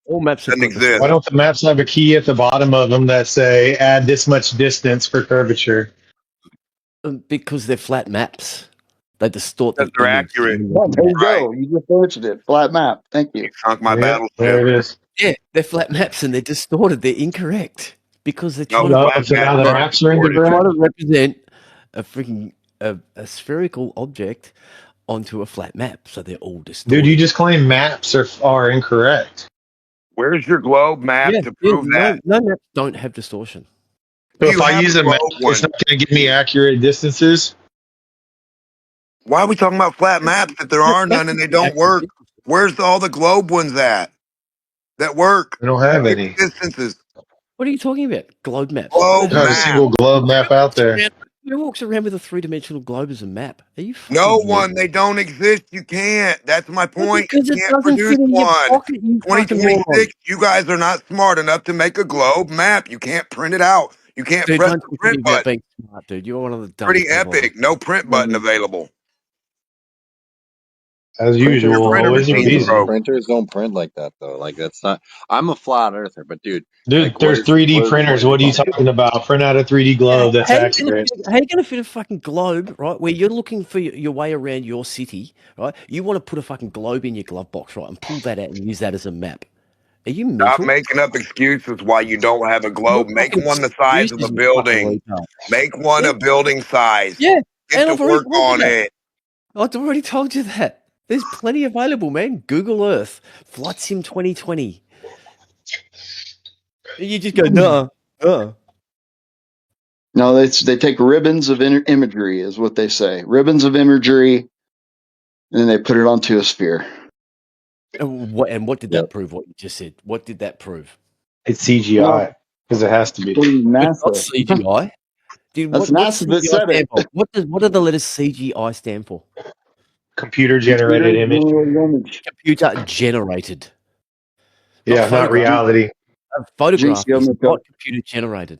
All maps have Doesn't got exist. Why don't the maps have a key at the bottom of them that say add this much distance for curvature? because they're flat maps. They distort the Because they're image. accurate. Well, there you Right. go. You just answered it. Flat map. Thank you. You sunk my Yeah, battleship. there it is. Yeah, they're flat maps and they're distorted. They're incorrect because they're No, trying No, flat so now maps the are maps are distorted. trying incorrect. to represent a freaking a spherical object onto a flat map, so they're all distorted. Dude, you just claim maps are incorrect. Where's your globe map to prove that? No maps don't have distortion. So You if I have use a a map, globe one. it's not going to give me accurate distances. Why are we talking about flat maps if there are none and they don't work? Where's all the globe ones at that work? I don't have Give any. distances. What are you talking about? Globe maps. Globe I don't have a map. single globe map out there. Who walks around with a three-dimensional globe as a map? Are you fucking No weird? one. They don't exist. You can't. That's my point. Because You it can't doesn't produce fit in your one. pocket, you fucking moron. 2026, you guys are not smart enough to make a globe map. You can't print it out. You can't Dude, press don't the talk to me print about button. being smart, dude. You're one of the Pretty dumbest people. epic. No print button available. As usual, printer always a machine's reason. broke. Printers don't print like that though. Like that's not. I'm a flat earther, but dude, Dude, like, there's 3D printers. What are you talking about? Print out a 3D globe that's How you accurate. gonna fit a fucking globe, right? Where you're looking for your way around your city, right? You want to put a fucking globe in your glove box, right, and pull that out and use that as a map. Are you mental? Stop making up excuses why you don't have a globe. You're Make fucking one the size of a excuses, you building. fucking retard. Make one a building size. Yeah, Get and to I've already work told you on that. it. I've already told you that. There's plenty available, man. Google Earth, Flight Sim 2020. You just go, no. No, they take ribbons of imagery, is what they say. Ribbons of imagery, and then they put it onto a sphere. And what did that prove? What you just said? What did that prove? It's CGI because it has to be. It's not NASA. CGI. Dude, That's NASA that said it. What do the letters CGI stand for? Computer generated image. Computer generated. Yeah, not reality. A photograph is not computer generated.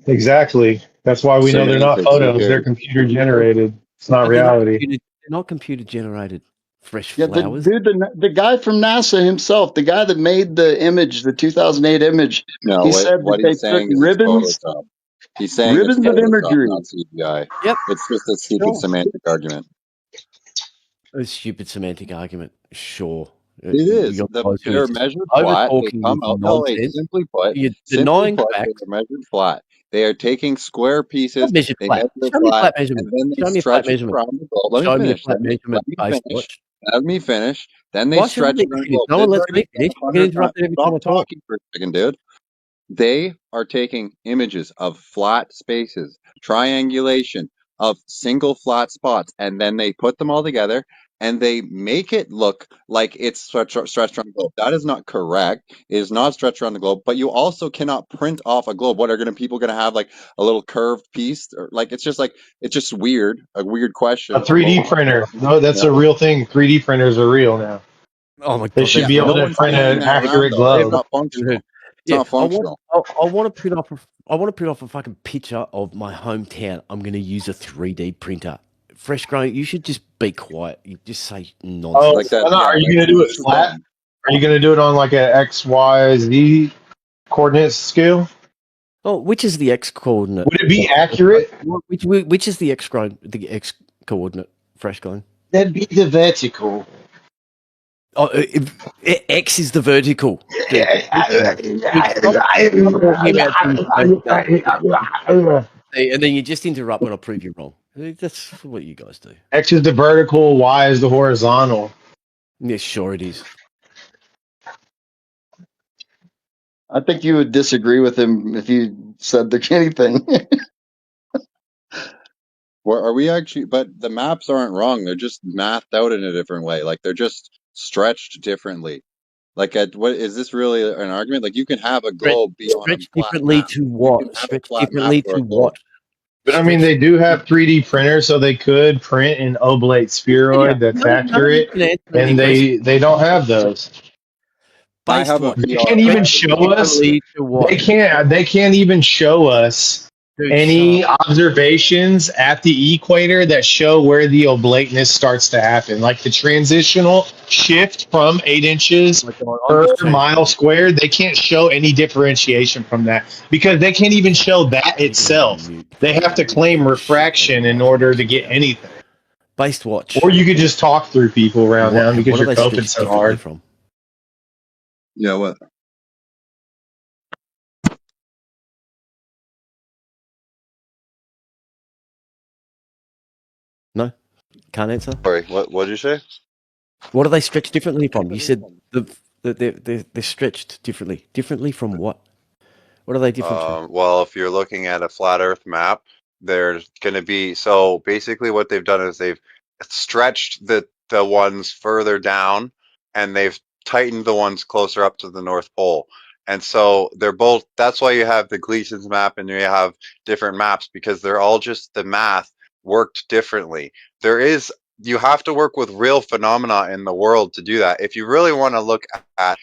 Exactly. That's why we know they're not photos. They're computer generated. It's not reality. They're not computer generated. Fresh Yeah, flowers. the guy from NASA himself, the guy that made the image, the 2008 image, no, he said what that he's they saying took is ribbons. Photoshop. He's saying ribbons it's of imagery, not CGI. Yep, it's just a stupid semantic argument. A stupid semantic argument. Sure. It is. They're measured flat. They come out. No, simply put, they're measured flat. They are taking square pieces. They measure flat, and then they stretch it around the globe. Let me finish. Let me finish. Then they stretch it around the globe. No one lets me finish. I'm getting interrupted every time I talk. For a second, dude. They are taking images of flat spaces, triangulation of single flat spots, and then they put them all together and they make it look like it's stretched around the globe. That is not correct. It is not stretched around the globe, but you also cannot print off a globe. What are people going to have, like a little curved piece? Or like it's just weird, a weird question. A 3D printer. No, that's a real thing. 3D printers are real now. Oh my God. They should be able to print an accurate globe. It's not functional. It's not functional. I want to print off a fucking picture of my hometown. I'm going to use a 3D printer. Fresh grown, you should just be quiet. You just say nonsense. Oh, like that. Are you going to do it flat? Are you going to do it on like an X, Y, Z coordinate scale? Oh, which is the X coordinate? Would it be accurate? Which is the X coordinate? Fresh grown. That'd be the vertical. Oh, X is the vertical. And then you just interrupt when I prove you wrong. That's what you guys do. X is the vertical, Y is the horizontal. Yeah, sure it is. I think you would disagree with him if you said anything. Well, are we actually? But the maps aren't wrong. They're just mathed out in a different way. Like they're just stretched differently. Like, what is this really an argument? Like, you can have a globe be on a flat differently map. to what? Stretch differently to what? But I mean, they do have 3D printers, so they could print an oblate spheroid that's accurate, and they don't have those. I have they can't even show us. They can't even show us Dude, any shut up. observations at the equator that show where the oblateness starts to happen, like the transitional shift from 8 inches Oh my God, I'm per just changing. mile squared. They can't show any differentiation from that because they can't even show that You're gonna have to itself. mute They before have to you claim get the shit out of refraction in my order to voice get down. anything. Based watch. Or you could just talk through people around now because What are you're they coping stretched so differently hard. from? Yeah, what? No, can't answer. Sorry, what did you say? What are they stretched differently from? You said they're stretched differently from what? What are they different from? Well, if you're looking at a flat Earth map, there's going to be so basically what they've done is they've stretched the ones further down, and they've tightened the ones closer up to the North Pole. And so they're both. That's why you have the Gleason's map and you have different maps because they're all just the math worked differently. You have to work with real phenomena in the world to do that. If you really want to look at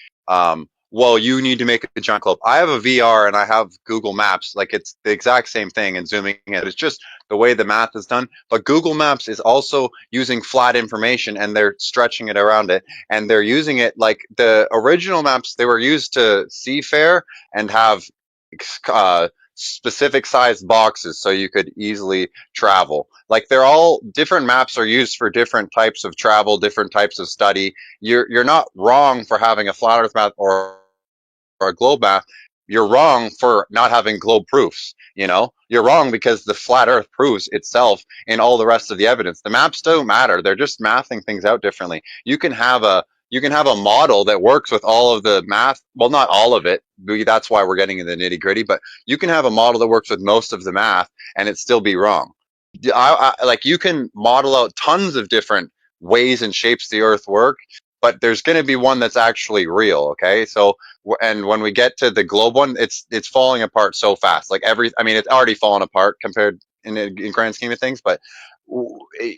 well, you need to make a giant globe. I have a VR and I have Google Maps. Like it's the exact same thing and zooming in. It's just the way the math is done. But Google Maps is also using flat information and they're stretching it around it. And they're using it like the original maps, they were used to seafare and have specific sized boxes so you could easily travel. Like they're all different maps are used for different types of travel, different types of study. You're not wrong for having a flat earth map or a globe map. You're wrong for not having globe proofs. You're wrong because the flat earth proves itself in all the rest of the evidence. The maps don't matter. They're just mathing things out differently. You can have a model that works with all of the math. Well, not all of it. That's why we're getting in the nitty gritty. But you can have a model that works with most of the math and it still be wrong. Like you can model out tons of different ways and shapes the earth work, but there's going to be one that's actually real. Okay. So, and when we get to the globe one, it's falling apart so fast. Like it's already fallen apart compared in grand scheme of things, but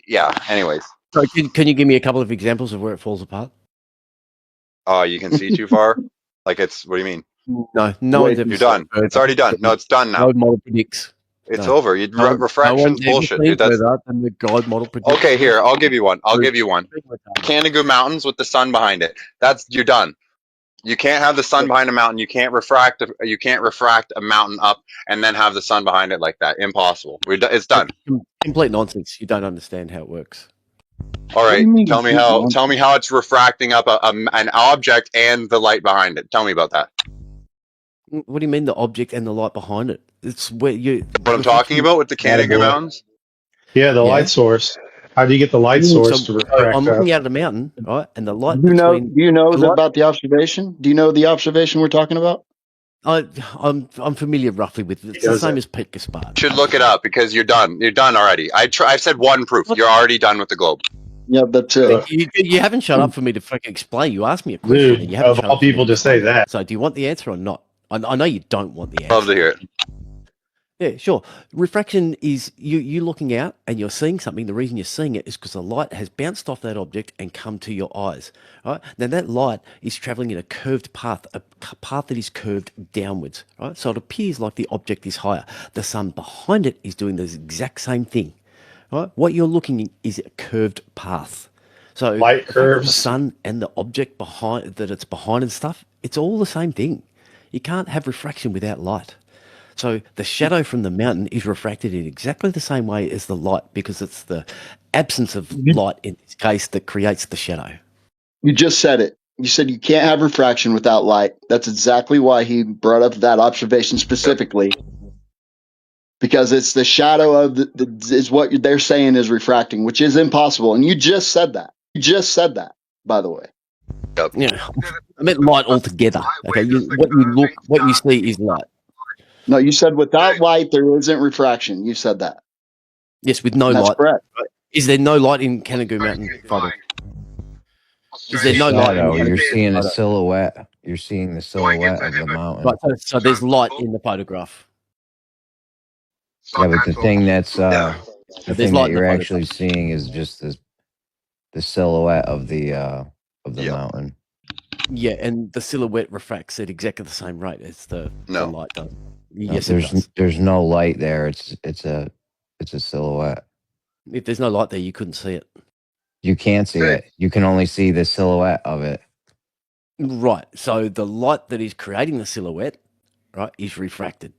yeah, anyways. So can you give me a couple of examples of where it falls apart? You can see too far. Like what do you mean? No Way one's ever You're seen done. It's further already done. than No, the it's done now. Globe model predicts. It's No. over. No Refraction's one's ever bullshit, seen dude. That's further than the Globe model predicts. okay. Here, I'll give you one. I'll give you one. Retarded. Canigou Mountains with the sun behind it. You're done. You can't have the sun behind a mountain. You can't refract a mountain up and then have the sun behind it like that. Impossible. It's done. Complete nonsense. You don't understand how it works. All What do right. you mean? Tell me how it's refracting up an object and the light behind it. Tell me about that. What do you mean the object and the light behind it? It's where you. What I'm talking about with the Canigou Mountains. Yeah, the light source. How do you get the light source to So I'm refract up? looking out of the mountain, right, and the light Do between you know the light. about the observation? Do you know the observation we're talking about? I'm familiar roughly with it. It's the same as Pete Gaspard. You should look it up because you're done. You're done already. I've said one proof. You're already done with the globe. Yeah, that's it. You haven't shut up for me to fucking explain. You asked me a question, and Dude, you haven't of shut all up for me people to to say explain it. that. So, do you want the answer or not? I know you don't want the answer. Love to hear it. Yeah, sure. Refraction is you looking out and you're seeing something. The reason you're seeing it is because the light has bounced off that object and come to your eyes. Right? Now that light is traveling in a curved path, a path that is curved downwards. Right? So it appears like the object is higher. The sun behind it is doing the exact same thing. Right? What you're looking at is a curved path. So Light the curves. sun and the object behind that it's behind and stuff, it's all the same thing. You can't have refraction without light. So the shadow from the mountain is refracted in exactly the same way as the light because it's the absence of light in this case that creates the shadow. You just said it. You said you can't have refraction without light. That's exactly why he brought up that observation specifically. Because it's the shadow of is what they're saying is refracting, which is impossible. And you just said that. You just said that, by the way. Yep. Yeah, I meant light altogether. Okay, what you see is light. No, you said without light there isn't refraction. You said that. Yes, with no And that's light. correct. Is there no light in Canigou Mountain photo? Is there no light? Shadow. In You're Canigou seeing a photo? silhouette. You're seeing the silhouette of the mountain. Right, so there's light in the photograph. Yeah, but the thing that's the There's thing light that in the you're photograph. actually seeing is just the silhouette of the mountain. Yeah, and the silhouette refracts at exactly the same rate as the light does. Yes, it does. There's no light there. It's a silhouette. If there's no light there, you couldn't see it. You can't see it. You can only see the silhouette of it. Right. So the light that is creating the silhouette, right, is refracted.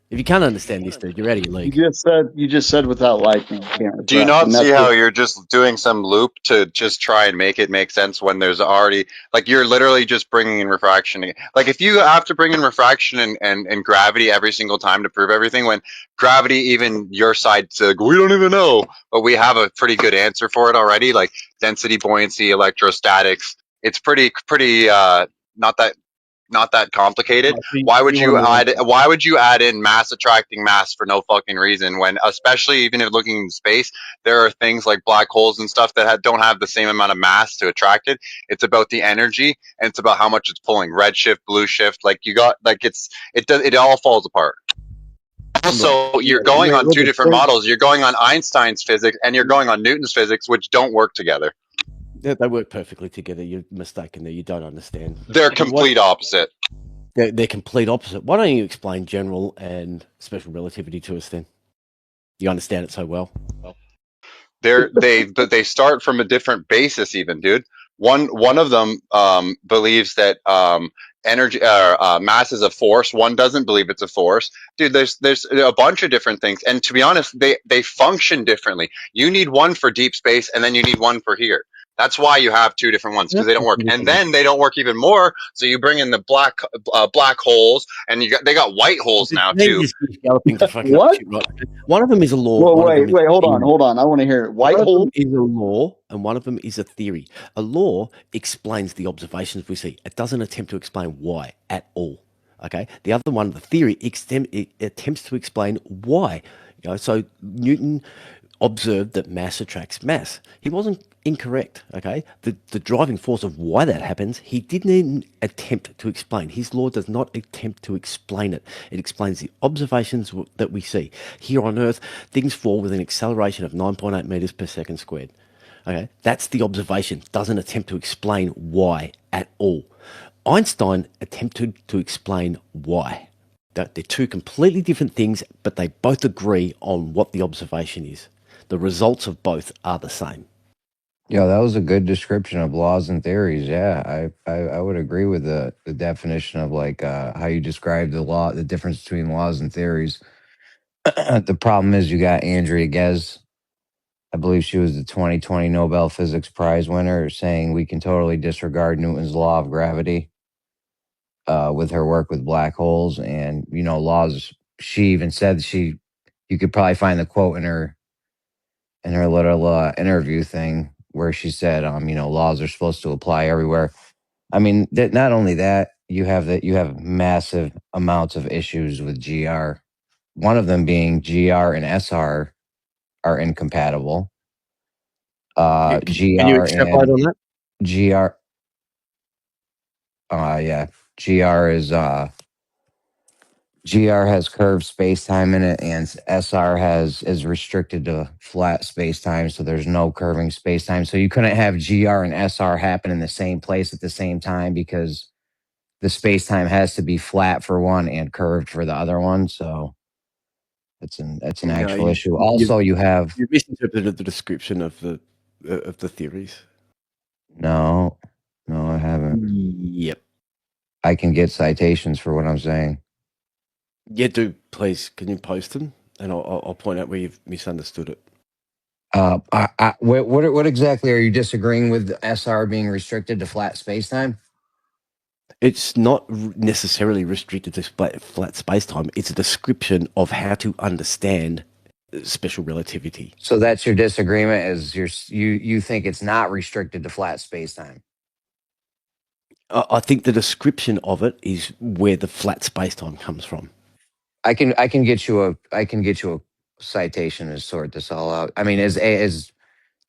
If you can't understand this, dude, you're out of your league. You just said without light, you can't Do you refract, not and see that's how what- you're just doing some loop to just try and make it make sense when there's already, like, you're literally just bringing in refraction again. Like, if you have to bring in refraction and gravity every single time to prove everything, when gravity, even your side said, we don't even know, but we have a pretty good answer for it already, like density, buoyancy, electrostatics. It's pretty not that complicated. Why would you add in mass attracting mass for no fucking reason, when, especially even if looking in space, there are things like black holes and stuff that don't have the same amount of mass to attract it. It's about the energy, and it's about how much it's pulling. Red shift, blue shift, like, you got, like, it all falls apart. Also, you're going on two different models. You're going on Einstein's physics and you're going on Newton's physics, which don't work together. They work perfectly together. You're mistaken there. You don't understand. They're complete opposite. They're complete opposite. Why don't you explain general and special relativity to us then? You understand it so well. They start from a different basis, even, dude. One of them believes that energy mass is a force. One doesn't believe it's a force, dude. There's a bunch of different things, and to be honest, they function differently. You need one for deep space, and then you need one for here. That's why you have two different ones, because they don't work, and then they don't work even more. So you bring in the black holes, and they got white holes now too. What? One of them is a law. Well, wait, hold on. I want to hear it. White hole is a law, and one of them is a theory. A law explains the observations we see. It doesn't attempt to explain why at all. Okay. The other one, the theory, it attempts to explain why. So Newton observed that mass attracts mass. He wasn't incorrect, okay? The driving force of why that happens, he didn't even attempt to explain. His law does not attempt to explain it. It explains the observations that we see. Here on Earth, things fall with an acceleration of 9.8 meters per second squared. Okay, that's the observation. Doesn't attempt to explain why at all. Einstein attempted to explain why. They're two completely different things, but they both agree on what the observation is. The results of both are the same. Yeah, that was a good description of laws and theories. Yeah, I would agree with the definition of, like, how you described the difference between laws and theories. The problem is you got Andrea Ghez. I believe she was the 2020 Nobel Physics Prize winner, saying we can totally disregard Newton's law of gravity with her work with black holes and, laws. She even said you could probably find the quote in her little interview thing where she said, laws are supposed to apply everywhere. I mean, not only that, you have massive amounts of issues with GR. One of them being GR and SR are incompatible. Can you extrapolate on that? GR, yeah, GR has curved space-time in it, and SR is restricted to flat space-time, so there's no curving space-time. So you couldn't have GR and SR happen in the same place at the same time because the space-time has to be flat for one and curved for the other one. So that's an actual issue. Also, you misinterpreted the description of the theories. No, I haven't. Yep. I can get citations for what I'm saying. Yeah, do please. Can you post them, and I'll point out where you've misunderstood it. What exactly are you disagreeing with? SR being restricted to flat space-time? It's not necessarily restricted to flat space-time. It's a description of how to understand special relativity. So that's your disagreement, is you think it's not restricted to flat space-time? I think the description of it is where the flat space-time comes from. I can get you a citation to sort this all out. I mean, is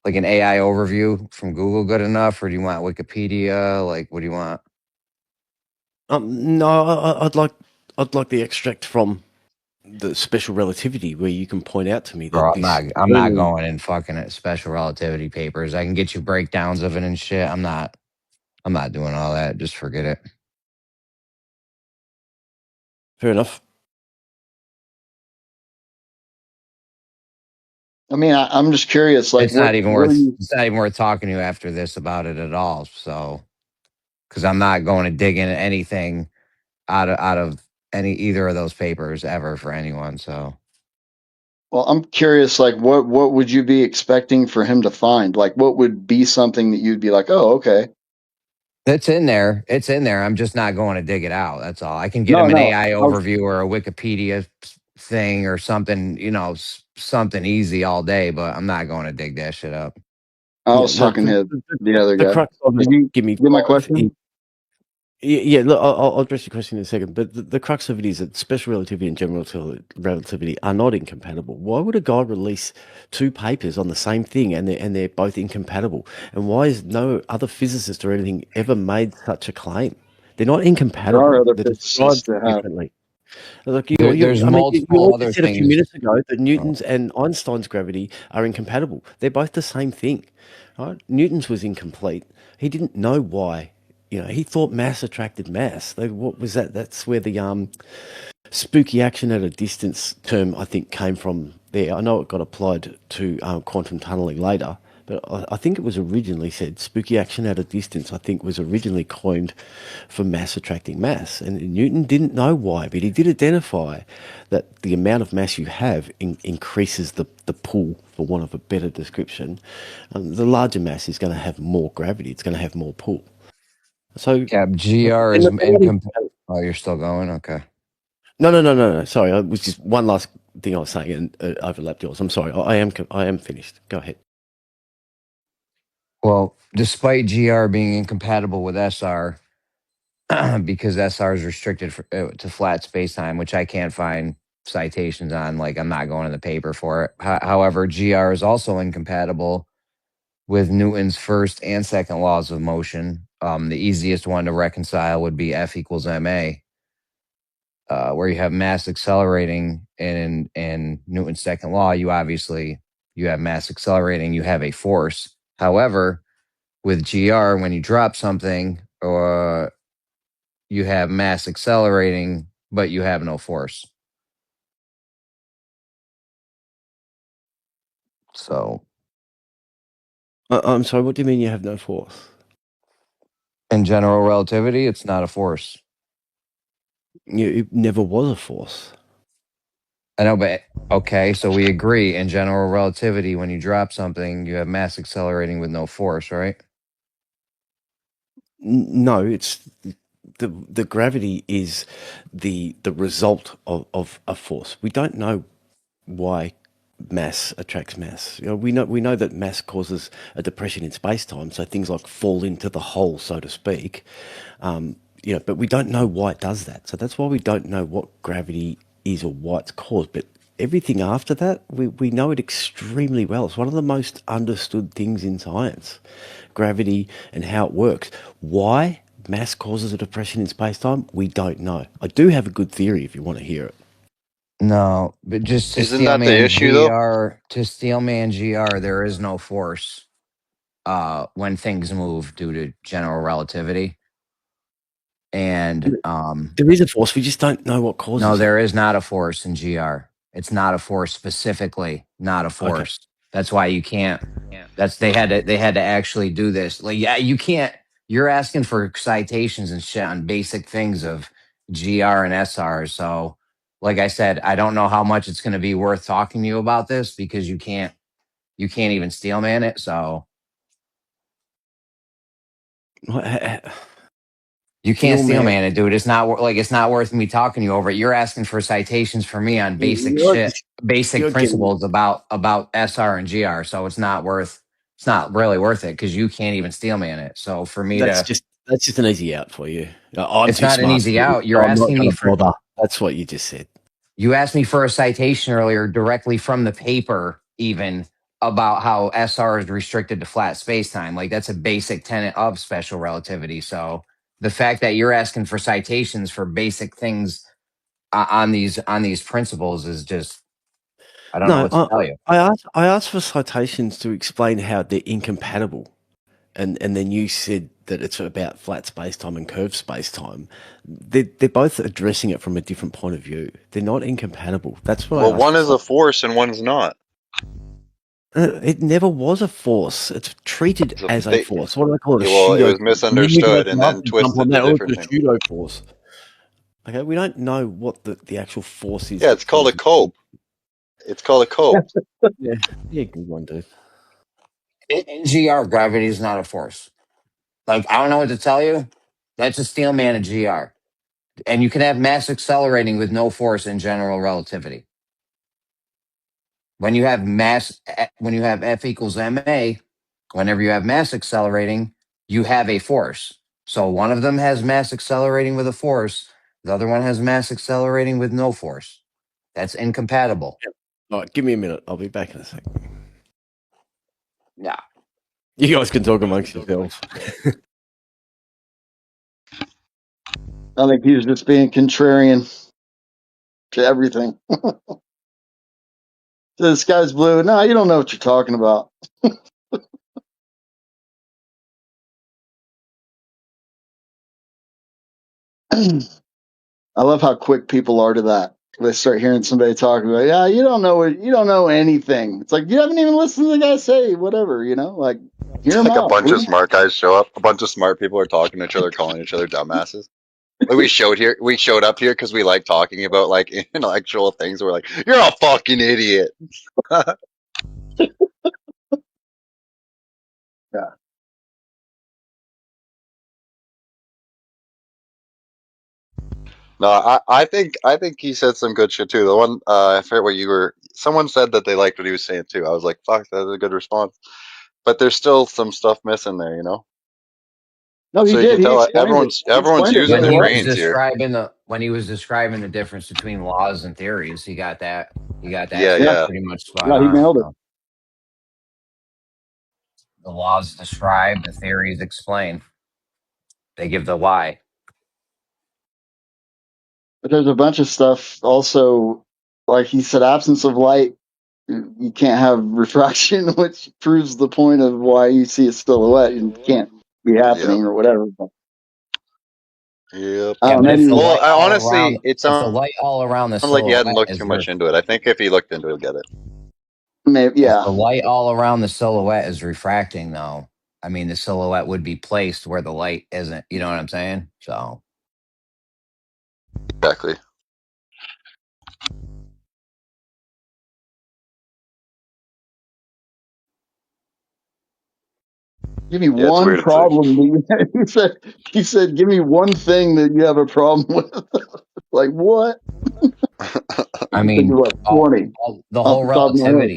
like an AI overview from Google good enough, or do you want Wikipedia? Like, what do you want? No, I'd like the extract from the special relativity where you can point out to me that Bro, I'm not going in fucking special relativity papers. I can get you breakdowns of it and shit. I'm not doing all that. Just forget it. Fair enough. I mean, I'm just curious. Like, It's not even what worth. are you? It's not even worth talking to you after this about it at all. So, because I'm not going to dig into anything out of any either of those papers ever for anyone. So, Well, I'm curious. Like, what would you be expecting for him to find? Like, what would be something that you'd be like, oh, okay. it's in there. It's in there. I'm just not going to dig it out. That's all. I can get No, him an no. AI overview or a Wikipedia thing or something, something easy all day, but I'm not going to dig that shit up. I Yeah, was look, talking to the other the guy. crux of it, Did you give me get my 5. question? Yeah, look, I'll address your question in a second, but the crux of it is that special relativity and general relativity are not incompatible. Why would a guy release 2 papers on the same thing and they're both incompatible? And why is no other physicist or anything ever made such a claim? They're not There are incompatible. other They're physicists described that have. differently. Look, There's I mean, you multiple also other said a few things. minutes ago that Oh, Newton's and Einstein's gravity are incompatible. They're both the same thing, right? Newton's was incomplete. He didn't know why. He thought mass attracted mass. What was that? That's where the spooky action at a distance term, I think, came from there. I know it got applied to quantum tunneling later, but I think it was originally said spooky action at a distance, I think, was originally coined for mass attracting mass. And Newton didn't know why, but he did identify that the amount of mass you have increases the pull, for want of a better description. The larger mass is going to have more gravity, it's going to have more pull. So, yeah, GR they're is not incompatible. Oh, you're still going? Okay. No. Sorry, it was just one last thing I was saying and overlapped yours. I'm sorry. I am finished. Go ahead. Well, despite GR being incompatible with SR, because SR is restricted to flat spacetime, which I can't find citations on. Like, I'm not going to the paper for it. However, GR is also incompatible with Newton's first and second laws of motion. The easiest one to reconcile would be F equals ma, where you have mass accelerating, and in Newton's second law, you have mass accelerating, you have a force. However, with GR, when you drop something, or you have mass accelerating, but you have no force. So, I'm sorry. What do you mean you have no force? in general relativity, it's not a force. It never was a force. I know, but okay, so we agree in general relativity, when you drop something, you have mass accelerating with no force, right? No, it's the gravity is the result of a force. We don't know why mass attracts mass. We know that mass causes a depression in space time, so things like fall into the hole, so to speak. But we don't know why it does that. So that's why we don't know what gravity is or why it's caused. But everything after that, we know it extremely well. It's one of the most understood things in science, gravity and how it works. Why mass causes a depression in space time, we don't know. I do have a good theory if you want to hear it. No, but just to Isn't that the Steelman issue though? GR, there is no force when things move due to general relativity. And There is a force, we just don't know what no, causes it. there is not a force in GR. It's not a force specifically, not a Okay. force. That's why you can't. They had to actually do this. Like, yeah, you can't. You're asking for citations and shit on basic things of GR and SR. So, like I said, I don't know how much it's going to be worth talking to you about this, because you can't even steelman it. So you can't Steelman. steelman it, dude. It's not worth me talking to you over it. You're asking for citations for me on basic You're shit, just basic you're getting principles about SR and GR. So it's not really worth it, because you can't even steelman it. So for me that's to, just an easy out for you. I'm it's too not an smart for easy you, out. You're so I'm not asking me going to for, bother. That's what you just said. you asked me for a citation earlier directly from the paper, even about how SR is restricted to flat spacetime. Like, that's a basic tenet of special relativity. So the fact that you're asking for citations for basic things on these principles is just, I don't know No, what to tell you. I asked for citations to explain how they're incompatible, and then you said that it's about flat space-time and curved space-time, they're both addressing it from a different point of view. They're not incompatible. That's what I Well, asked. one is a force and one's not. It never was a force. It's treated as a force. What do they call it? A Well, it pseudo was force. And then we misunderstood wake and up then and jump on twisted to that. Oh, it's different a things. pseudo force. Okay, we don't know what the actual force is. Yeah, it's called a cope. It's called a cope. Yeah, good one, dude. In GR, gravity is not a force. Like, I don't know what to tell you. That's a steel man in GR. And you can have mass accelerating with no force in general relativity. When you have F equals ma, whenever you have mass accelerating, you have a force. So one of them has mass accelerating with a force. The other one has mass accelerating with no force. That's incompatible. All right, give me a minute. I'll be back in a second. Yeah. You guys can talk amongst yourselves. I think he was just being contrarian to everything. The sky's blue. No, you don't know what you're talking about. I love how quick people are to that. They start hearing somebody talking about, yeah, you don't know anything. It's like you haven't even listened to the guy say whatever, like hear him Like a out. bunch of smart guys show up. A bunch of smart people are talking to each other, calling each other dumbasses. Like we showed up here because we like talking about like intellectual things. We're like, you're a fucking idiot. Yeah. No, I think he said some good shit too. The one I forget what you were. Someone said that they liked what he was saying too. I was like, fuck, that was a good response. But there's still some stuff missing there, you know. No, he So you did. can He tell explained it. He everyone's explained it using When really their he well. was brains here. describing the difference between laws and theories, he got that Yeah, Yeah. stuff yeah. pretty much spot Yeah, he on. nailed it. So the laws describe, the theories explain. They give the why. But there's a bunch of stuff also, like he said, absence of light. You can't have refraction, which proves the point of why you see a silhouette and can't be Yep. happening or whatever. Yep. Yeah, And but then if the Well, light all honestly, around, it if the sounds light all around the like he hadn't silhouette looked is too much into it. I think if he looked into it, he'll get it. maybe, if yeah. the light all around the silhouette is refracting, though, I mean, the silhouette would be placed where the light isn't. You know what I'm saying? So Exactly. Give me Yeah, it's one weird. It's like, problem. He said, give me one thing that you have a problem with. Like what? I I think mean, you're like 20 the off whole the top of my head.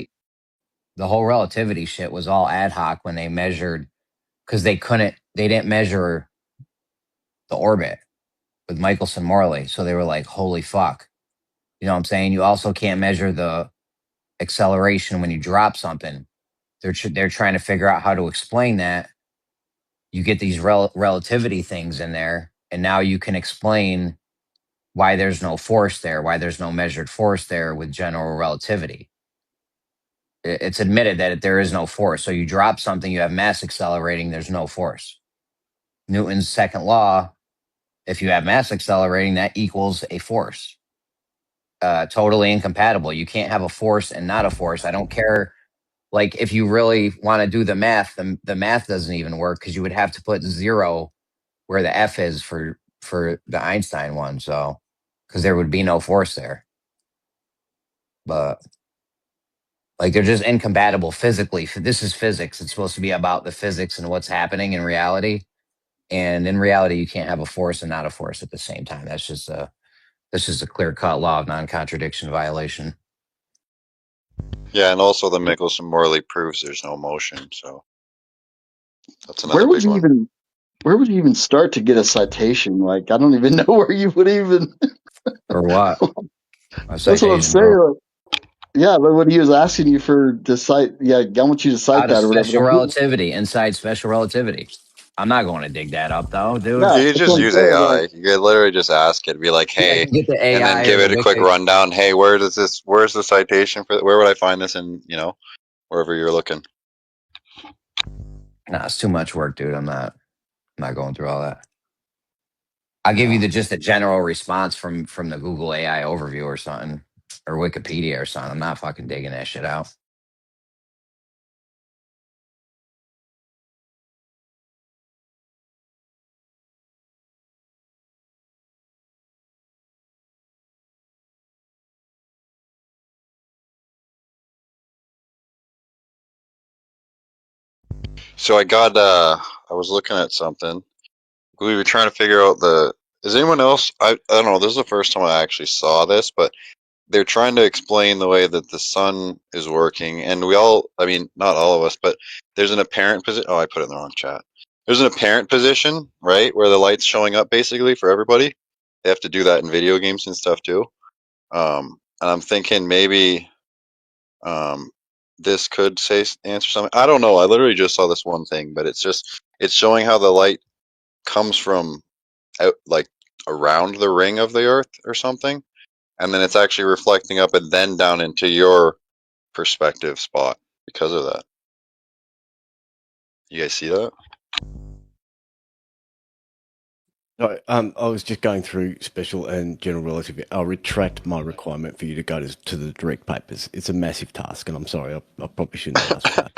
relativity shit was all ad hoc when they measured because they didn't measure the orbit with Michelson Morley, so they were like, holy fuck. You know what I'm saying? You also can't measure the acceleration when you drop something. They're trying to figure out how to explain that. You get these relativity things in there, and now you can explain why there's no force there, why there's no measured force there with general relativity. It's admitted that there is no force. So you drop something, you have mass accelerating, there's no force. Newton's second law, if you have mass accelerating, that equals a force. Totally incompatible. You can't have a force and not a force. I don't care. Like if you really want to do the math, the math doesn't even work because you would have to put zero where the F is for the Einstein one. So because there would be no force there. But like they're just incompatible physically. This is physics. It's supposed to be about the physics and what's happening in reality. And in reality, you can't have a force and not a force at the same time. That's just a clear cut law of non contradiction violation. yeah, and also the Michelson Morley proves there's no motion. So that's Where another would big you one. even where would you even start to get a citation? Like I don't even know where you would even For what? A That's what I'm citation saying. for Like, yeah, but when he was asking you to cite, yeah, I want you to cite out of that or whatever. special Like, relativity, inside special relativity. I'm not going to dig that up though, dude. yeah, You that's just what I'm use saying. Like, AI. You could literally just ask it, be like, Yeah, I "Hey," can get the and then AI or give the it a quick Wiki. rundown. Hey, where's the citation for? Where would I find this in? Wherever you're looking. Nah, it's too much work, dude. I'm not. I'm not going through all that. I'll give you just a general response from the Google AI overview or something, or Wikipedia or something. I'm not fucking digging that shit out. So I was looking at something. We were trying to figure out is anyone else, I don't know, this is the first time I actually saw this, but they're trying to explain the way that the sun is working, and I mean, not all of us, but there's an apparent position. Oh, I put it in the wrong chat. There's an apparent position, right, where the light's showing up basically for everybody. They have to do that in video games and stuff too. And I'm thinking maybe um, this could answer something. I don't know. I literally just saw this one thing, but it's showing how the light comes from out like around the ring of the Earth or something, and then it's actually reflecting up and then down into your perspective spot because of that. You guys see that? I was just going through special and general relativity. I'll retract my requirement for you to go to the direct papers. It's a massive task, and I'm sorry. I probably shouldn't have asked for that.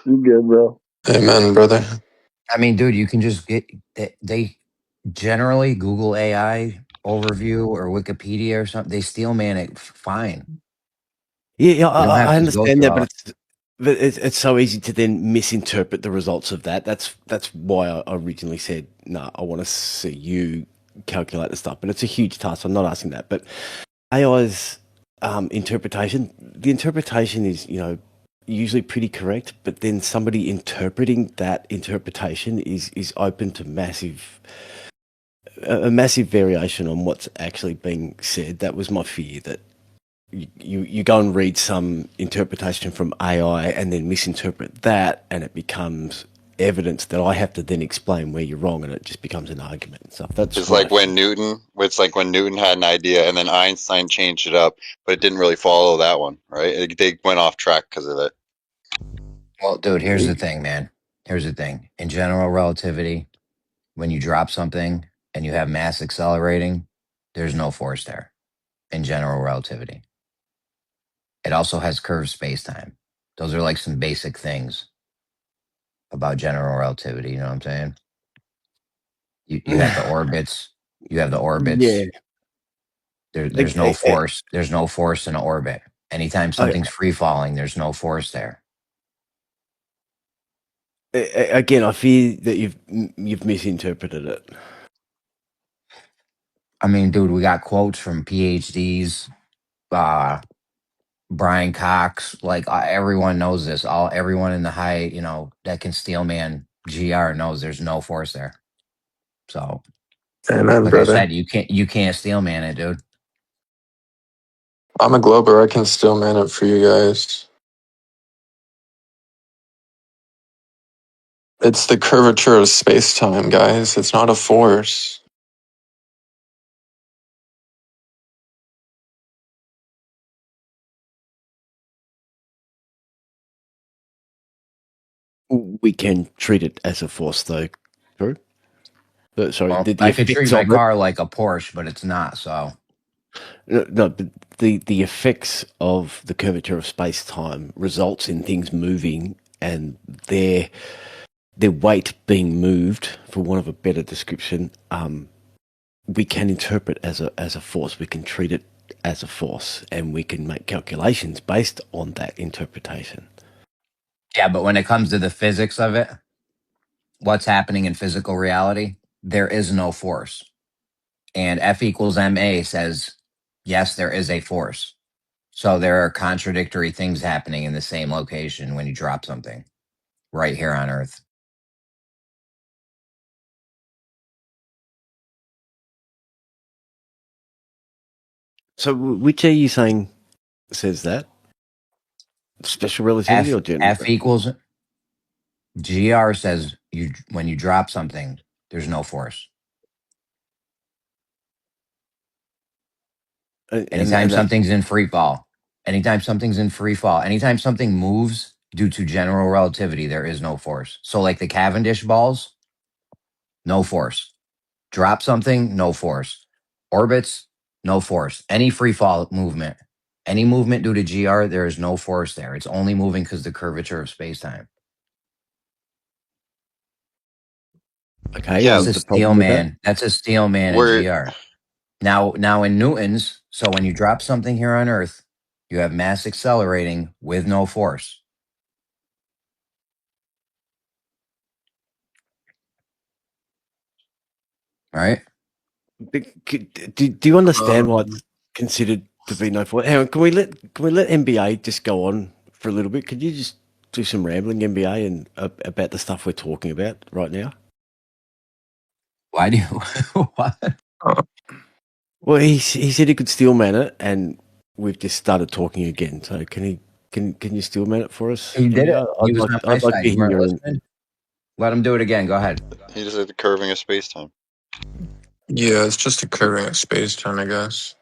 You good, bro? Amen, brother. I mean, dude, you can just get they generally Google AI overview or Wikipedia or something. They steel man it fine. Yeah, You don't have I to go understand through that, all. but it's so easy to then misinterpret the results of that. That's why I originally said no. I want to see you calculate the stuff, but it's a huge task. I'm not asking that, but AI's interpretation. The interpretation is usually pretty correct, but then somebody interpreting that interpretation is open to a massive variation on what's actually being said. That was my fear, that you go and read some interpretation from AI and then misinterpret that, and it becomes evidence that I have to then explain where you're wrong, and it just becomes an argument and stuff. That's It's my like when Newton had an idea and then Einstein changed it up, but it didn't really follow that one, right? They went off track because of it. Well, dude, here's the thing, man. Here's the thing. In general relativity, when you drop something and you have mass accelerating, there's no force there in general relativity. It also has curved space-time. Those are like some basic things about general relativity. You know what I'm saying? You have the orbits. You have the yeah. orbits. There's no A- a- force. There's no force in an orbit. Anytime a- something's free falling, there's no force there. Again, I fear that you've misinterpreted it. I mean, dude, we got quotes from PhDs, uh, Brian Cox. Like everyone knows this. Everyone in the high, that can steelman GR knows there's no force there. So, Amen, like I brother. said, you can't steelman it, dude. I'm a glober. I can still man it for you guys. It's the curvature of space time, guys. It's not a force. We can treat it as a force, though. True. But sorry, Well, the I could treat effects my of it. car like a Porsche, but it's not. So, No, but the effects of the curvature of space time results in things moving and their weight being moved, for want of a better description. We can interpret as a force. We can treat it as a force, and we can make calculations based on that interpretation. yeah, but when it comes to the physics of it, what's happening in physical reality, there is no force. And F equals ma says, yes, there is a force. So there are contradictory things happening in the same location when you drop something right here on Earth. So, which are you saying says that? Special relativity F or general? F equals GR says when you drop something, there's no force. Anytime And that's something's in free fall, anytime something moves due to general relativity, there is no force. So, like the Cavendish balls, no force. Drop something, no force. Orbits, no force. Any free fall movement, any movement due to GR, there is no force there. It's only moving because the curvature of space time. Okay, Yeah, That's and a the steel problem with that? man. That's a steel man in we're GR. Now in Newtons, so when you drop something here on Earth, you have mass accelerating with no force. Right? Do you understand why Um, it's considered to be no fault? Hang on, can we let NBA just go on for a little bit? Could you just do some rambling NBA and about the stuff we're talking about right now? Why do you what? Uh, Well, he said he could steel man it, and we've just started talking again. So can you steel man it for us, He did NBA? it. He was on my I'd like side. to You hear weren't your. listening. Let him do it again. Go ahead. he just said the curving of space time. yeah, it's just a curving of space time, I guess.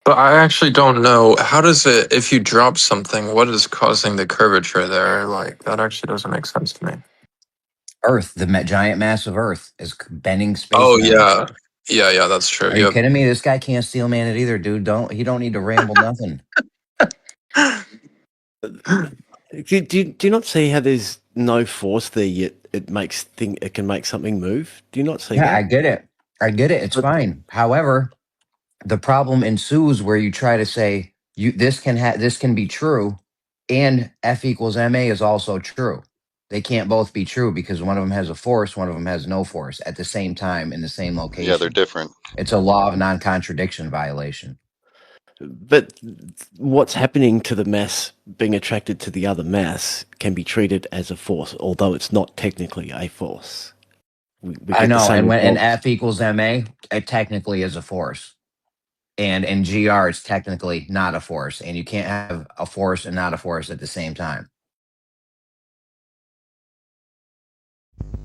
But I actually don't know. How does it, if you drop something, what is causing the curvature there? Like, that actually doesn't make sense to me. Earth, the giant mass of Earth, is bending space Oh, time. yeah. Yeah, that's true. Are you Yep. kidding me? This guy can't steel man it either, dude. He don't need to ramble nothing. Do you not see how there's no force there yet? It can make something move. Do you not see Yeah, I that? get it. I get it. It's But fine. However, the problem ensues where you try to say this can be true, and F equals ma is also true. They can't both be true because one of them has a force, one of them has no force at the same time in the same Yeah, they're location. different. It's a law of non-contradiction violation. but what's happening to the mass being attracted to the other mass can be treated as a force, although it's not technically a force. We I get the know, same and when results. F equals ma, it technically is a force. And in GR, it's technically not a force, and you can't have a force and not a force at the same time.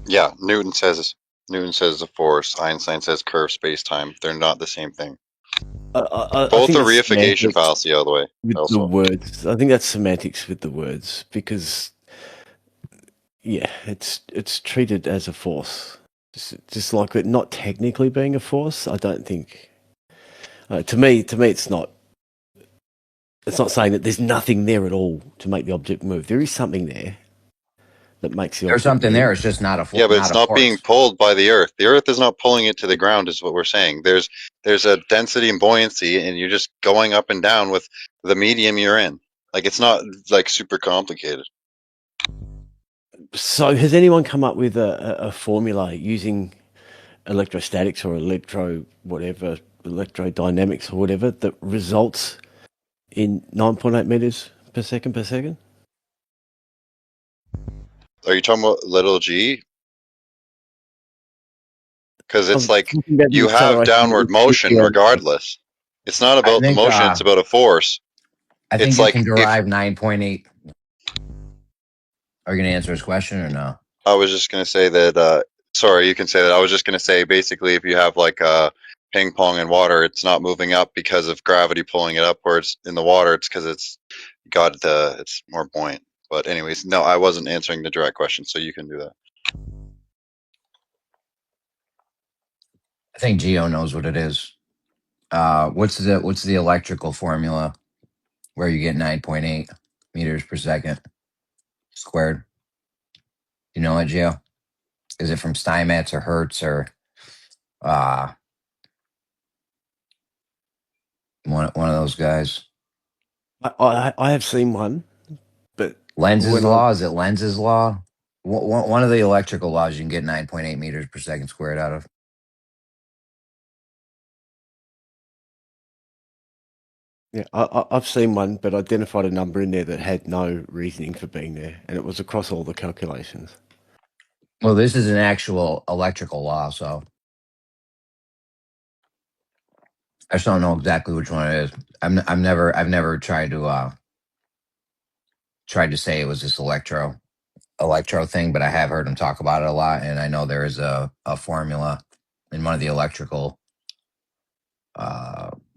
Yeah, Newton says the force. Einstein says curved space time. They're not the same thing. I Both think a that's reification semantics fallacy out of the way. with the Also, words. I think that's semantics with the words because yeah, it's treated as a force, just like it not technically being a force. I don't think. To me, it's not. It's not saying that there's nothing there at all to make the object move. There is something there that makes the There's object something there. move. It's just yeah, but not it's a not being force. pulled by the Earth. The Earth is not pulling it to the ground, is what we're saying. There's a density and buoyancy, and you're just going up and down with the medium you're in. Like it's not like super complicated. So, has anyone come up with a formula using electrostatics or electrodynamics or whatever that results in 9.8 meters per second? Are you talking about little g? Because I it's was like talking about the you have acceleration that downward we see motion on. regardless. It's not I about the think motion; it's about a force. I think It's you like can if derive 9.8. Are you going to answer his question or no? I was just gonna say that. Sorry, you can say that. I was just gonna say basically, if you have like ping pong in water, it's not moving up because of gravity pulling it upwards. In the water, it's because it's more buoyant. But anyways, no, I wasn't answering the direct question, so you can do that. I think Geo knows what it is. What's the electrical formula where you get 9.8 meters per second squared? You know it, Geo? Is it from Steinmetz or Hertz or uh one of those guys? I have seen one, but Lenz's when I law? Is it Lenz's law? One of the electrical laws you can get 9.8 meters per second squared out of. yeah, I've seen one, but identified a number in there that had no reasoning for being there, and it was across all the calculations. Well, this is an actual electrical law, so I just don't know exactly which one it is. I've never tried to say it was this electro thing, but I have heard him talk about it a lot, and I know there is a formula in one of the electrical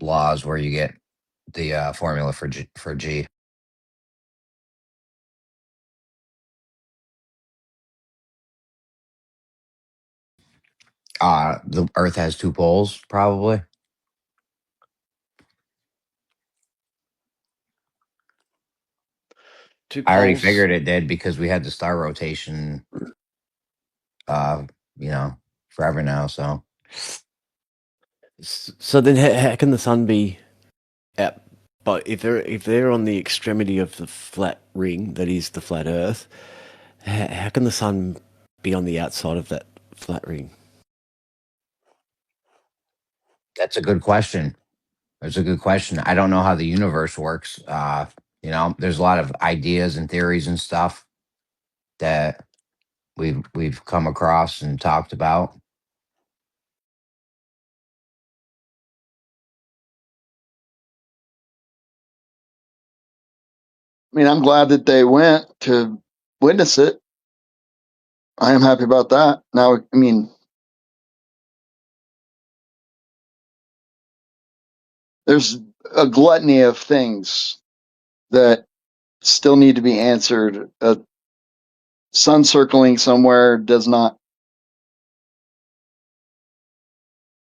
laws where you get the formula for G. The Earth has two poles, probably. Two I already poles. figured it did because we had the star rotation, uh, forever now. So So then, how can the sun be out? But if they're on the extremity of the flat ring that is the flat Earth, how can the sun be on the outside of that flat ring? that's a good question. That's a good question. I don't know how the universe works. There's a lot of ideas and theories and stuff that we've come across and talked about. I mean, I'm glad that they went to witness it. I am happy about that. Now, I mean, there's a gluttony of things that still need to be answered. Sun circling somewhere does not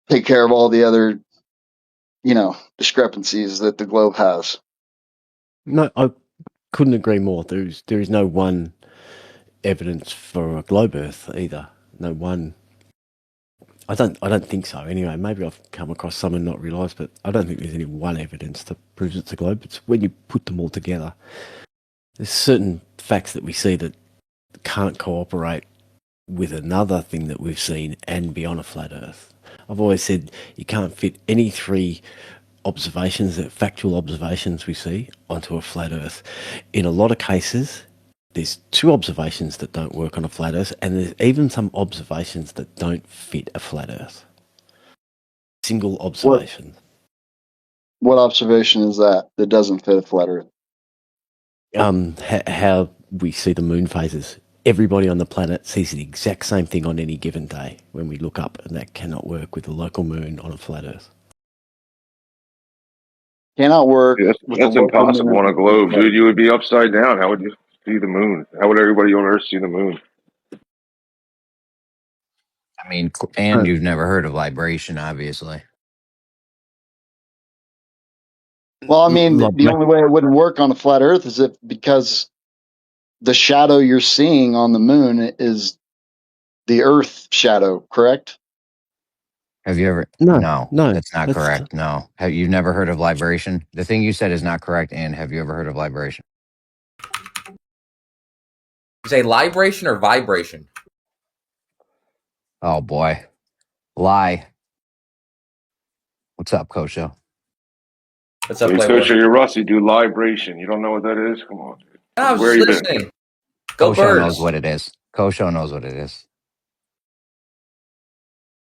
take care of all the other, discrepancies that the globe has. No, I couldn't agree more. There is no one evidence for a globe Earth either. No one. I don't think so. Anyway, maybe I've come across some and not realised, but I don't think there's any one evidence that proves it's a globe. It's when you put them all together. There's certain facts that we see that can't cooperate with another thing that we've seen and be on a flat Earth. I've always said you can't fit any three factual observations we see onto a flat Earth. In a lot of cases, there's two observations that don't work on a flat Earth, and there's even some observations that don't fit a flat Earth. Single observation. What observation is that doesn't fit a flat Earth? How we see the moon phases. Everybody on the planet sees the exact same thing on any given day when we look up, and that cannot work with the local moon on a flat Earth. Cannot work. That's impossible on a globe, dude. You would be upside down. How would you see the moon? How would everybody on Earth see the moon? I mean, and you've never heard of libration, obviously. Well, I mean, the only way it wouldn't work on a flat Earth is because the shadow you're seeing on the moon is the Earth shadow, correct? Have you ever? No, that's not correct. No, you've never heard of libration? The thing you said is not correct. And have you ever heard of libration? You say libration or vibration? Oh boy, lie. What's up, Kosho? What's up, Hey, Playboy? Kosho, you're rusty, dude. Libration. You don't know what that is? Come on, dude. I was Where just you listening. been? Go Kosho Birds. knows what it is. Kosho knows what it is.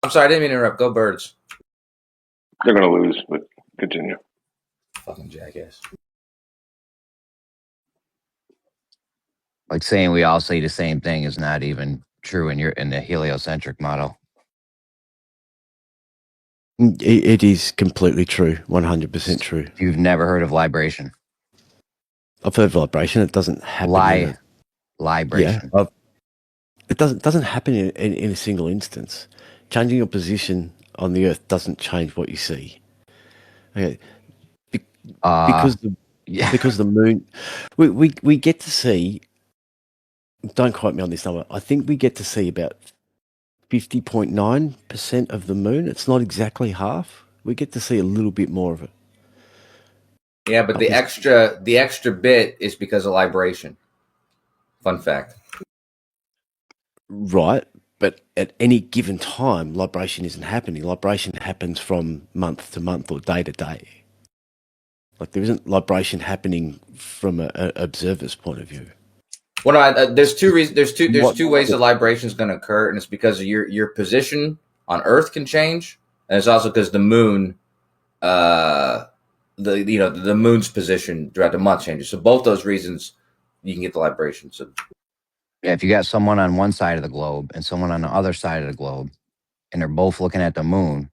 I'm sorry, I didn't mean to interrupt. Go Birds. They're gonna lose, but continue. Fucking jackass. Like saying we all say the same thing is not even true in the heliocentric model. It is completely true, 100% true. You've never heard of libration? I've heard vibration. It doesn't happen. Libration. Yeah, it doesn't happen in a single instance. Changing your position on the Earth doesn't change what you see. Okay, because the moon, we get to see. Don't quote me on this number. I think we get to see about 50.9% of the moon. It's not exactly half. We get to see a little bit more of it. Yeah, but the extra bit is because of libration. Fun fact. Right, but at any given time, libration isn't happening. Libration happens from month to month or day to day. Like there isn't libration happening from an observer's point of view. Well, there's two reasons. There's two ways the libration is going to occur, and it's because of your position on Earth can change, and it's also because the moon, the moon's position throughout the month changes. So both those reasons, you can get the libration. So yeah, if you got someone on one side of the globe and someone on the other side of the globe, and they're both looking at the moon,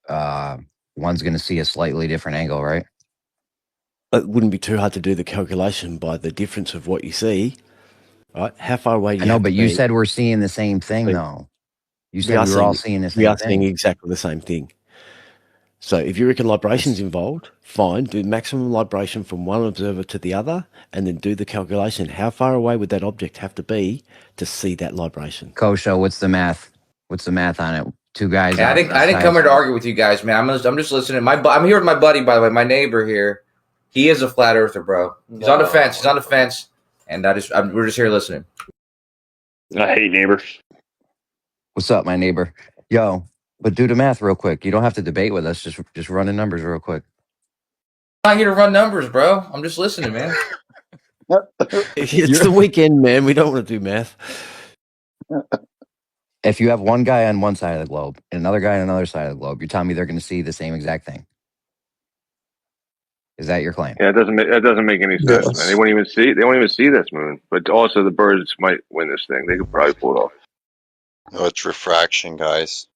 one's going to see a slightly different angle, right? It wouldn't be too hard to do the calculation by the difference of what you see, right? How far away do you I know, have but to you be? said we're seeing the same thing, though. You said we were all seeing the we same are seeing thing. exactly the same thing. So if you reckon libration's involved, fine, do maximum libration from one observer to the other, and then do the calculation. How far away would that object have to be to see that libration? Kosho, what's the math? What's the math on it? Two guys. Yeah, I didn't come here to argue with you guys, man. I'm just listening. I'm here with my buddy, by the way, my neighbor here. He is a flat earther, bro. He's on the fence. He's on the fence, and we're just here listening. Hey, neighbor. What's up, my neighbor? Yo, but do the math real quick. You don't have to debate with us. Just run the numbers real quick. I'm not here to run numbers, bro. I'm just listening, man. It's the weekend, man. We don't want to do math. If you have one guy on one side of the globe and another guy on another side of the globe, you're telling me they're going to see the same exact thing. Is that your claim? Yeah, that doesn't make any sense, man. They won't even see this moon. But also the birds might win this thing. They could probably pull it off. No, it's refraction, guys.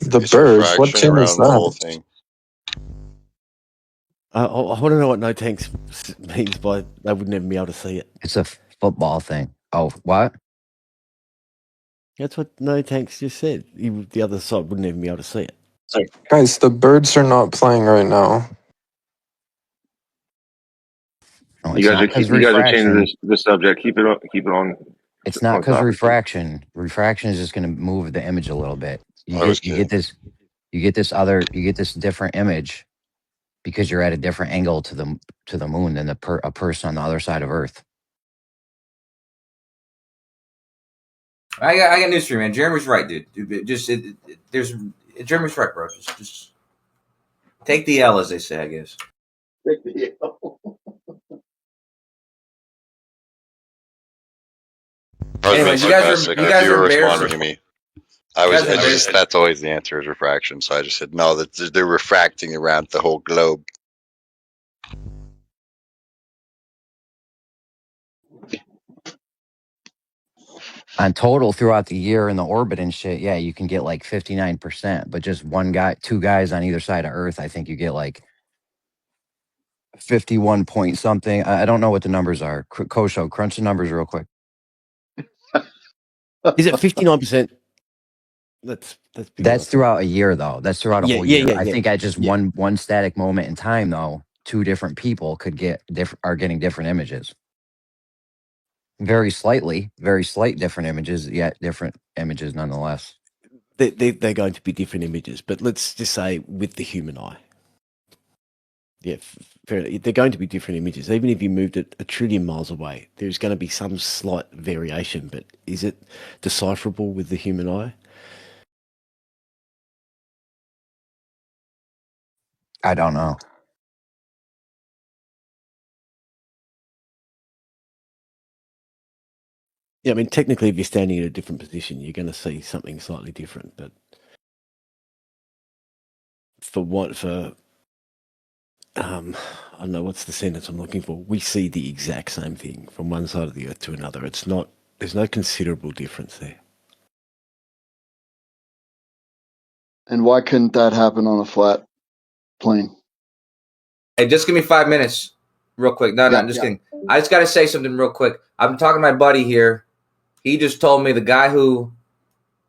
The It's birds. What refraction team is around the whole that? thing. I want to know what no tanks means by they would never be able to see it. It's a football thing. Oh, what? That's what no tanks just said. The other side wouldn't even be able to see it. Guys, the birds are not playing right now. No, You guys are changing the subject. Keep it on. It's not on because topic. refraction. Refraction is just going to move the image a little bit. You get this different image because you're at a different angle to the moon than a person on the other side of Earth. I got news for you, man. Jeremy's right, dude. Jeremy's right, bro. Just take the L, as they say, I guess. Take the L. Anyways, you guys are responding to me. That's always the answer is refraction. So I just said no. That they're refracting around the whole globe. On total throughout the year in the orbit and shit, yeah, you can get like 59%, but just two guys on either side of Earth, I think you get like 51 point something. I don't know what the numbers are. Kosho, crunch the numbers real quick. Is it 59%? That's throughout a year, though. That's throughout a whole year. I think at just one static moment in time, though, two different people are getting different images. Very slight different images, yet different images nonetheless. They're going to be different images, but let's just say with the human eye. Yeah, they're going to be different images. Even if you moved it 1 trillion miles away, there's going to be some slight variation, but is it decipherable with the human eye? I don't know. Yeah, I mean, technically, if you're standing in a different position, you're going to see something slightly different. But I don't know, what's the sentence I'm looking for? We see the exact same thing from one side of the Earth to another. There's no considerable difference there. And why couldn't that happen on a flat plane? Hey, just give me 5 minutes, real quick. No, I'm just kidding. I just got to say something real quick. I'm talking to my buddy here. He just told me the guy who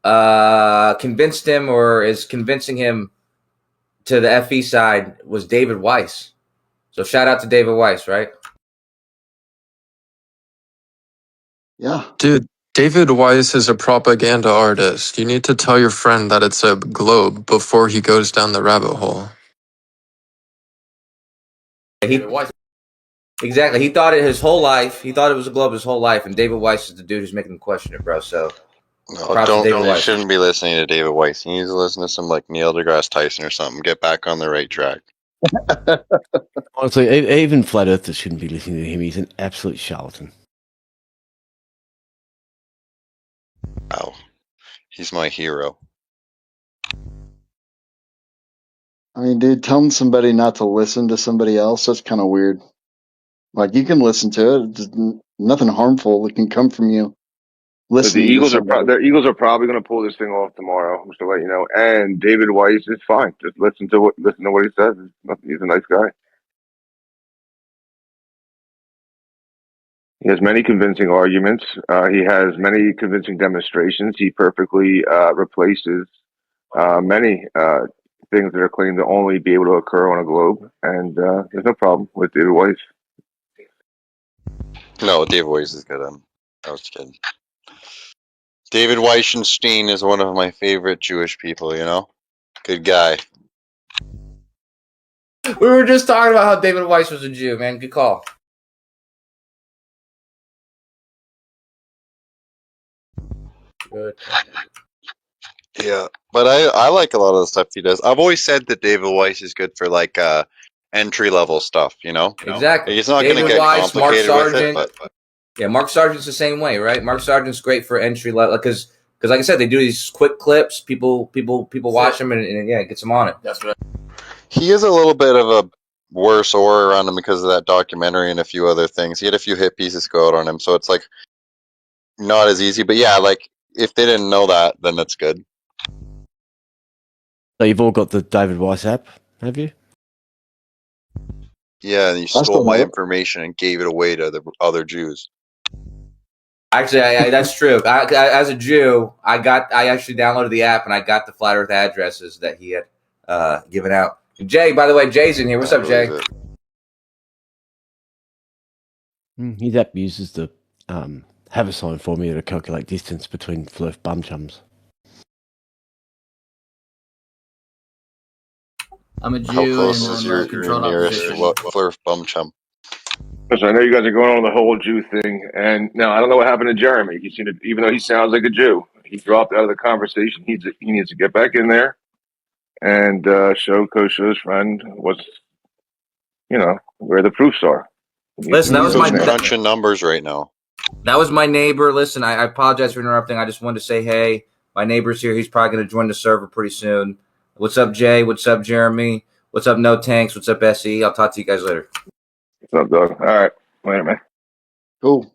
convinced him or is convincing him to the FE side was David Weiss. So shout out to David Weiss, right? Yeah. Dude, David Weiss is a propaganda artist. You need to tell your friend that it's a globe before he goes down the rabbit hole. Exactly. He thought it his whole life. He thought it was a globe his whole life, and David Weiss is the dude who's making him question it, bro. So You shouldn't be listening to David Weiss. You need to listen to some like Neil deGrasse Tyson or something. Get back on the right track. Honestly, even flat earthers shouldn't be listening to him. He's an absolute charlatan. Wow. He's my hero. I mean, dude, telling somebody not to listen to somebody else, that's kind of weird. Like, you can listen to it. There's nothing harmful that can come from you. But the Eagles are probably going to pull this thing off tomorrow. I'm just to let you know. And David Weiss is fine. Just listen to what he says. He's a nice guy. He has many convincing arguments. He has many convincing demonstrations. He perfectly replaces many things that are claimed to only be able to occur on a globe, and there's no problem with David Weiss. No, David Weiss is good. I was kidding. David Weissenstein is one of my favorite Jewish people, you know? Good guy. We were just talking about how David Weiss was a Jew, man. Good call. Good. Yeah, but I like a lot of the stuff he does. I've always said that David Weiss is good for like entry level stuff, you know? Exactly. He's not going to David get Weiss, Mark complicated with it, Sargent. but Yeah, Mark Sargent's the same way, right? Mark Sargent's great for entry level because like I said, they do these quick clips. People watch them and yeah, it gets them on it. That's right. he is a little bit of a worse aura around him because of that documentary and a few other things. He had a few hit pieces go out on him, so it's like not as easy. But yeah, like if they didn't know that, then that's good. So you've all got the David Weiss app, have you? Yeah, and you stole my information and gave it away to the other Jews. Actually, that's true. As a Jew, I actually downloaded the app and I got the flat Earth addresses that he had given out. Jay, by the way, Jay's in here. What's up, Jay? His app uses the Haversine formula to calculate distance between flirt bum chums. I'm a Jew. How close in is your nearest flirt bum chum? Listen, I know you guys are going on the whole Jew thing, and now I don't know what happened to Jeremy. He seemed to, even though he sounds like a Jew, he dropped out of the conversation. He needs to get back in there and show Kosher's friend what's, where the proofs are. Listen, that was my crunching numbers right now. That was my neighbor. Listen, I apologize for interrupting. I just wanted to say, hey, my neighbor's here. He's probably going to join the server pretty soon. What's up, Jay? What's up, Jeremy? What's up, No Tanks? What's up, SE? I'll talk to you guys later. What's up, Doug? All right. Later, man. Cool.